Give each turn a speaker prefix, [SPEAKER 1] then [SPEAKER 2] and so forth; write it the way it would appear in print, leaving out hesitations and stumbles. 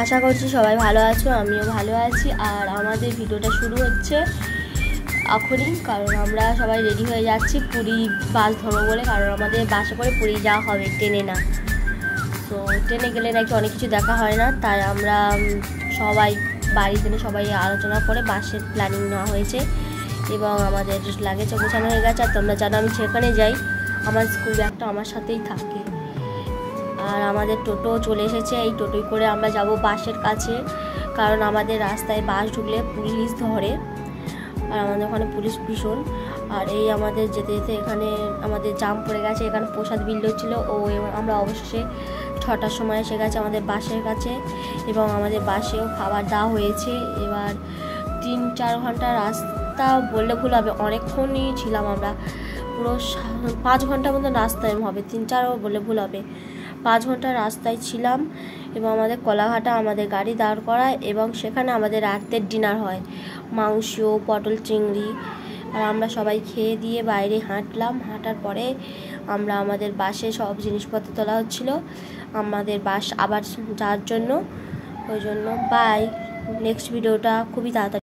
[SPEAKER 1] আশা করছি সবাই ভালো আছো, আমিও ভালো আছি। আর আমাদের ভিডিওটা শুরু হচ্ছে এখনই, কারণ আমরা সবাই রেডি হয়ে যাচ্ছি পুরী বাস ধরবো বলে। কারণ আমাদের বাসে করে পুরী যাওয়া হবে, ট্রেনে না। তো ট্রেনে গেলে নাকি অনেক কিছু দেখা হয় না, তাই আমরা সবাই বাড়িতে সবাই আলোচনা করে বাসের প্ল্যানিং নেওয়া হয়েছে এবং আমাদের লাগেজও গোছানো হয়ে গেছে। আর তোমরা জানো আমি যেখানে যাই আমার স্কুল ব্যাগটা আমার সাথেই থাকে। আর আমাদের টোটো চলে এসেছে, এই টোটোই করে আমরা যাব বাসের কাছে, কারণ আমাদের রাস্তায় বাস ঢুকলে পুলিশ ধরে, আর আমাদের ওখানে পুলিশ ভীষণ। আর এই আমাদের যেতে যেতে এখানে আমাদের জাম পড়ে গেছে, এখানে প্রসাদ বিল্ড হচ্ছিলো। আমরা অবশেষে 6টার সময় এসে গেছে আমাদের বাসের কাছে এবং আমাদের বাসেও খাবার দেওয়া হয়েছে। এবার 3-4 ঘন্টা রাস্তা বললে ভুল হবে, অনেকক্ষণই ছিলাম আমরা, পুরো 5 ঘন্টার মতো রাস্তায় হবে, 3-4 বললে ভুল হবে, 5 ঘন্টা রাস্তায় ছিলাম। এবং আমাদের কলাঘাটা আমাদের গাড়ি দাঁড় করায় এবং সেখানে আমাদের রাতের ডিনার হয়, মাংস, পটল চিংড়ি। আর আমরা সবাই খেয়ে দিয়ে বাইরে হাঁটলাম, হাঁটার পরে আমরা আমাদের বাসে সব জিনিসপত্র তোলা হচ্ছিল আমাদের বাস আবার যাওয়ার জন্য। ওই জন্য বাই, নেক্সট ভিডিওটা খুবই তাড়াতাড়ি।